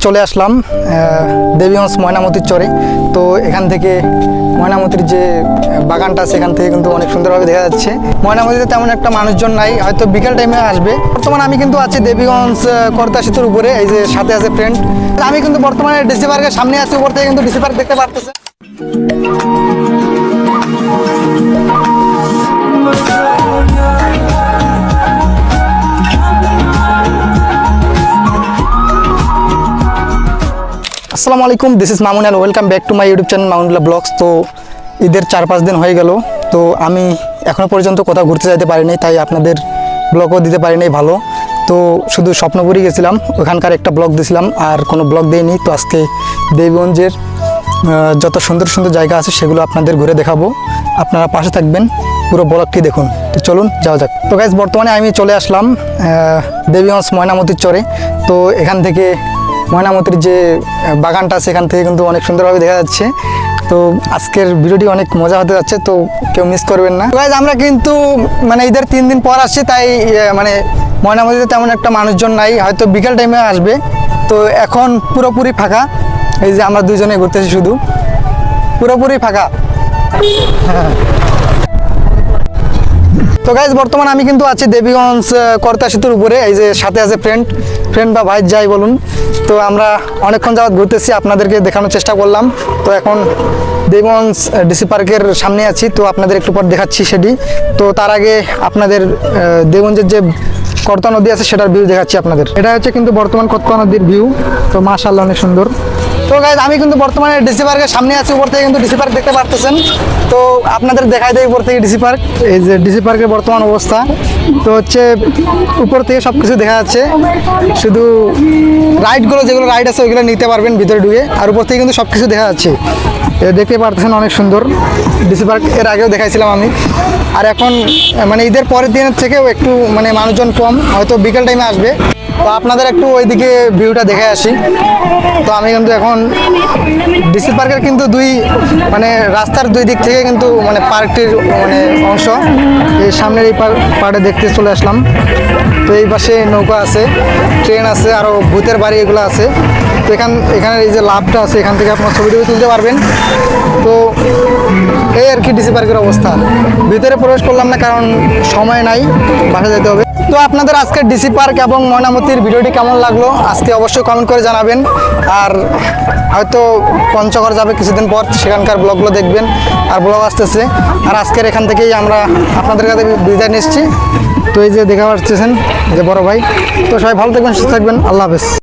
চলে আসলাম দেবীগঞ্জ ময়নামতির চরে। তো এখান থেকে ময়নামতির যে বাগানটা সেখান থেকে কিন্তু অনেক সুন্দরভাবে দেখা যাচ্ছে। ময়নামতিতে তেমন একটা মানুষজন নাই, হয়তো বিকেল টাইমে আসবে। বর্তমানে আমি কিন্তু আছি দেবীগঞ্জ করতা সেতুর উপরে, এই যে সাথে আছে ফ্রেন্ড। আমি কিন্তু বর্তমানে ডিসি পার্কের সামনে আছি, উপর থেকে কিন্তু ডিসি পার্ক দেখতে পারতেছে। আসসালামু আলাইকুম, this is Mamun and welcome back to my YouTube channel Mamunullah blogs. তো ঈদের 4-5 দিন হয়ে গেল, তো আমি এখনও পর্যন্ত কোথাও ঘুরতে যেতে পারিনি, তাই আপনাদের ব্লগও দিতে পারিনি ভালো। তো শুধু স্বপ্নপুরি গেছিলাম, ওখানকার একটা ব্লগ দিয়েছিলাম, আর কোনো ব্লগ দিইনি। তো আজকে দেবীগঞ্জের যত সুন্দর সুন্দর জায়গা আছে সেগুলো আপনাদের ঘুরে দেখাবো। আপনারা পাশে থাকবেন, পুরো ব্লগটি দেখুন। তো চলুন যাওয়া যাক। তো গাইজ, বর্তমানে আমি চলে আসলাম দেবীগঞ্জ ময়নামতির চরে। তো এখান থেকে ময়নামতির যে বাগানটা সেখান থেকে কিন্তু অনেক সুন্দরভাবে দেখা যাচ্ছে। তো আজকের ভিডিওটি অনেক মজা হতে যাচ্ছে, তো কেউ মিস করবেন না। গাইজ, আমরা কিন্তু মানে ঈদের 3 দিন পর আসছি, তাই মানে ময়নামতিতে তেমন একটা মানুষজন নাই, হয়তো বিকেল টাইমে আসবে। তো এখন পুরোপুরি ফাঁকা, এই যে আমরা দুজনে ঘুরতেছি, শুধু পুরোপুরি ফাঁকা। তো গাইজ, বর্তমানে আমি কিন্তু আছি দেবীগঞ্জ করতা সেতুর উপরে, এই যে সাথে আছে ফ্রেন্ড বা ভাই যাই বলুন। তো আমরা অনেকক্ষণ যাওয়াত ঘুরতেছি, আপনাদেরকে দেখানোর চেষ্টা করলাম। তো এখন দেবীগঞ্জ ডিসি পার্কের সামনে আছি, তো আপনাদের একটু পর দেখাচ্ছি সেটি। তো তার আগে আপনাদের দেবীগঞ্জের যে করতা নদী আছে সেটার ভিউ দেখাচ্ছি আপনাদের। এটা হচ্ছে কিন্তু বর্তমান করতা নদীর ভিউ। তো মাশাআল্লাহ অনেক সুন্দর। তো গাইজ, আমি কিন্তু বর্তমানে ডিসি পার্কের সামনে আছি, উপর থেকে কিন্তু ডিসি পার্ক দেখতে পারতেছেন। তো আপনাদের দেখাই দেয় উপর থেকে ডিসি পার্ক, এই যে ডিসি পার্কের বর্তমান অবস্থা। তো হচ্ছে উপর থেকে সব কিছু দেখা যাচ্ছে, শুধু রাইডগুলো যেগুলো রাইড আছে ওইগুলো নিতে পারবেন ভিতরে ঢুকে, আর উপর থেকে কিন্তু সব কিছু দেখা যাচ্ছে। দেখতে পারতেছেন অনেক সুন্দর ডিসি পার্ক, এর আগেও দেখাইছিলাম আমি। আর এখন মানে ঈদের পরের দিনের থেকেও একটু মানে মানুষজন কম, হয়তো বিকেল টাইমে আসবে। তো আপনাদের একটু ওইদিকে ভিউটা দেখে আসি। তো আমি কিন্তু এখন ডিসি পার্কের কিন্তু মানে রাস্তার দুই দিক থেকে কিন্তু মানে পার্কটির মানে অংশ, এই সামনের এই পার্টে দেখতে চলে আসলাম। তো এই পাশে নৌকা আছে, ট্রেন আছে, আরও ভূতের বাড়ি এগুলো আছে। তো এখানে এই যে লাভটা আছে, এখান থেকে আপনার ছবি তুলতে পারবেন। তো এই আর কি ডিসি পার্কের অবস্থা। ভিতরে প্রবেশ করলাম না, কারণ সময় নাই, বাসা যেতে হবে। তো আপনাদের আজকে ডিসি পার্ক এবং ময়নামতির ভিডিওটি কেমন লাগলো আজকে অবশ্যই কমেন্ট করে জানাবেন। আর হয়তো পঞ্চগড় যাবে কিছুদিন পর, সেখানকার ব্লগগুলো দেখবেন, আর ব্লগ আসতেছে। আর আজকের এখান থেকেই আমরা আপনাদের কাছে বিদায় নিচ্ছি। তো এই যে দেখা পাচ্ছেন যে বড় ভাই। তো সবাই ভালো থাকবেন, সুস্থ থাকবেন, আল্লাহ হাফেজ।